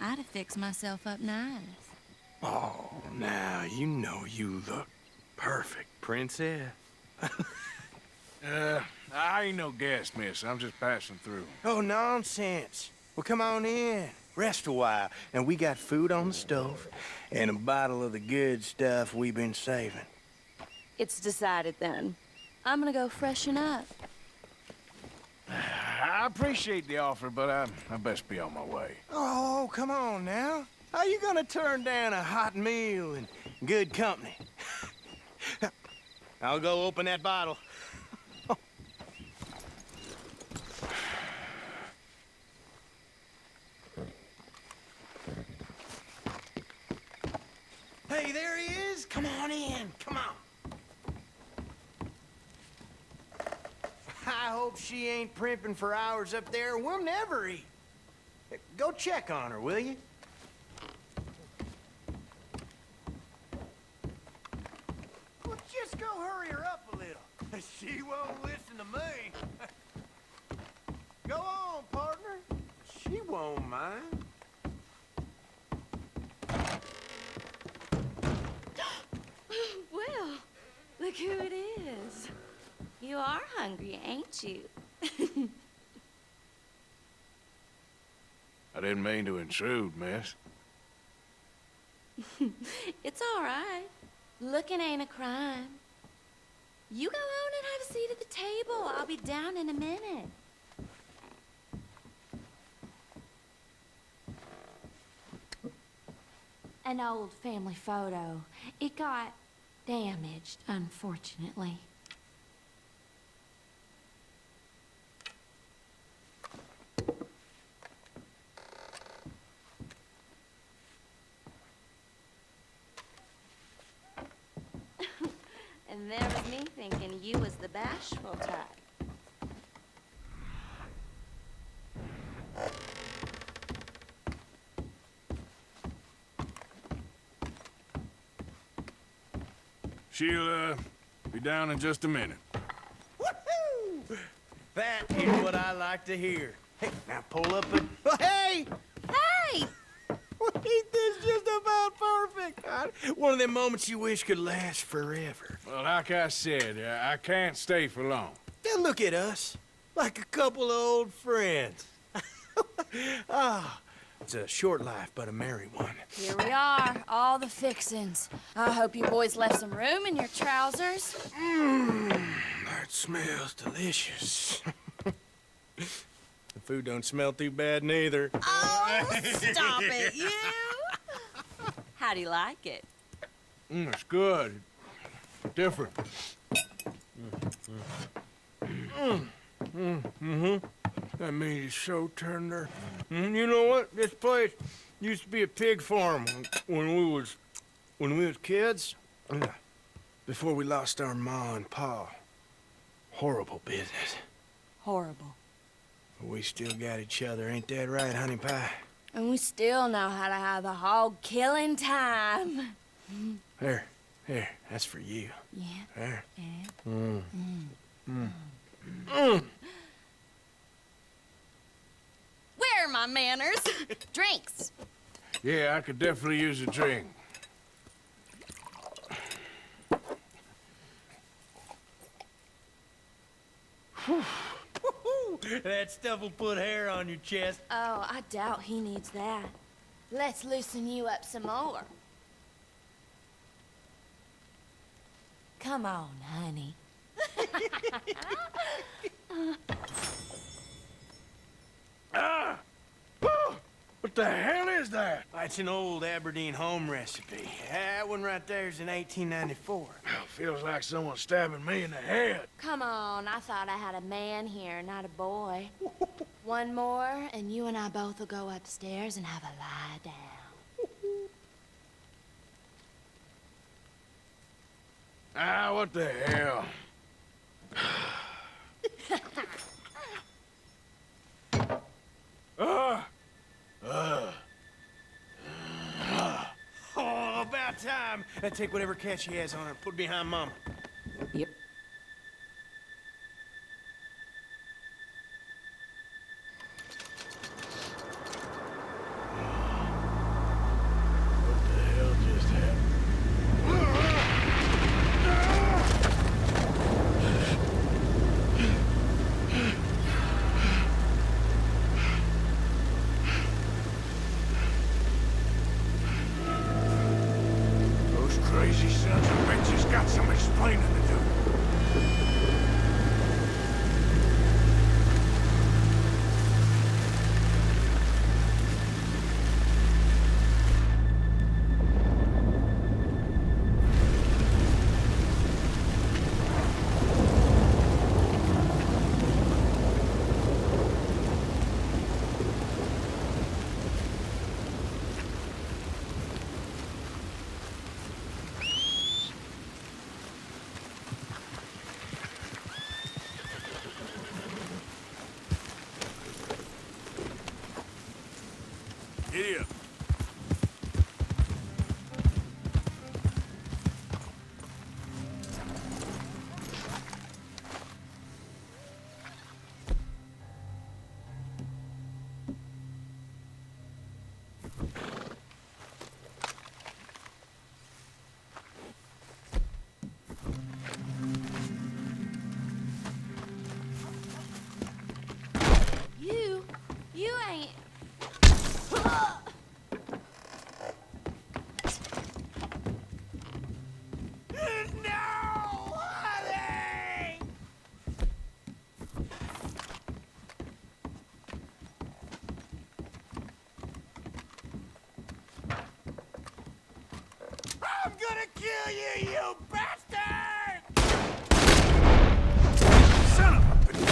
I'd have fixed myself up nice. Oh, now you know you look perfect, princess. I ain't no guest, miss. I'm just passing through. Oh, nonsense. Well, come on in. Rest a while. And we got food on the stove and a bottle of the good stuff we've been saving. It's decided then. I'm gonna go freshen up. I appreciate the offer, but I best be on my way. Oh, come on now. How you gonna turn down a hot meal and good company? I'll go open that bottle. Hey, there he is. Come on in. Come on. I hope she ain't primping for hours up there. We'll never eat. Go check on her, will you? Well, just go hurry her up a little. She won't listen to me. Go on, partner. She won't mind. Well, look who it is. You are hungry, ain't you? I didn't mean to intrude, miss. It's all right. Looking ain't a crime. You go on and have a seat at the table. I'll be down in a minute. An old family photo. It got damaged, unfortunately. And there was me thinking you was the bashful type. She'll, be down in just a minute. Woohoo! That is what I like to hear. Hey, now pull up and... Oh, hey! Hey! Ain't this just about perfect? One of them moments you wish could last forever. Well, like I said, I can't stay for long. Now look at us, like a couple of old friends. It's a short life, but a merry one. Here we are, all the fixins'. I hope you boys left some room in your trousers. That smells delicious. The food don't smell too bad neither. Oh, stop it, you! How do you like it? It's good. Different. That meat is so tender. You know what? This place used to be a pig farm when we was kids. Before we lost our ma and pa. Horrible business. Horrible. But we still got each other, ain't that right, honey pie? And we still know how to have a hog killing time. Here, that's for you. Yeah. There. Yeah. Where are my manners? Drinks. Yeah, I could definitely use a drink. That stuff will put hair on your chest. Oh, I doubt he needs that. Let's loosen you up some more. Come on, honey. What the hell is that? It's an old Aberdeen home recipe. That one right there is in 1894. Feels like someone stabbing me in the head. Come on, I thought I had a man here, not a boy. One more, and you and I both will go upstairs and have a lie down. What the hell? Oh, about time. Take whatever cat she has on her and put it behind Mama. Yep. crazy sons of bitches got some explaining to do. Giddy up. You ain't... I'm gonna kill you, you bastard! Son of a bitch!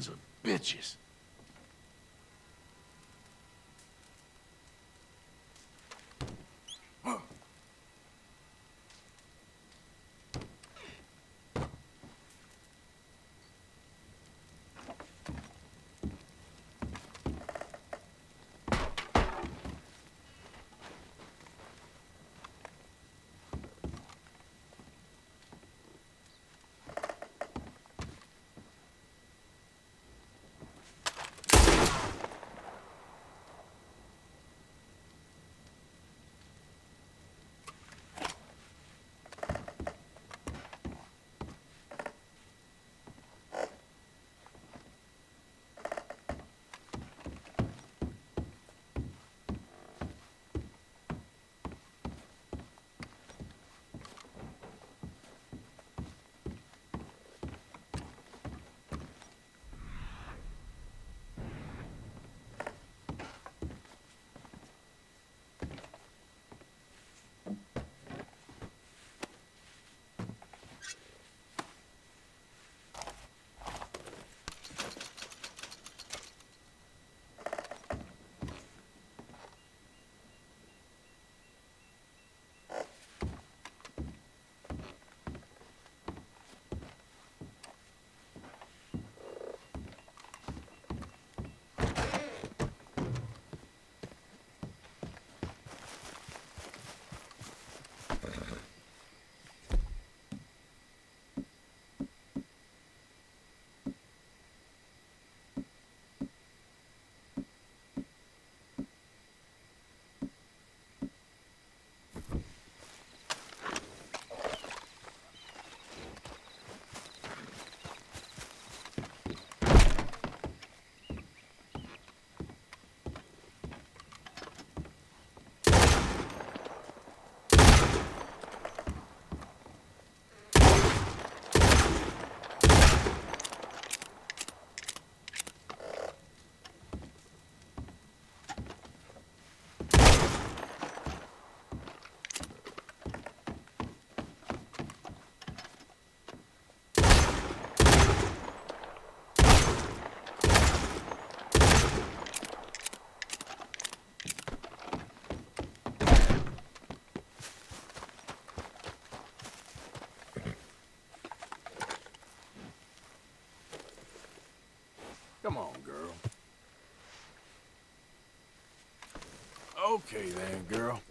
Sons of bitches. Come on, girl. Okay then, girl.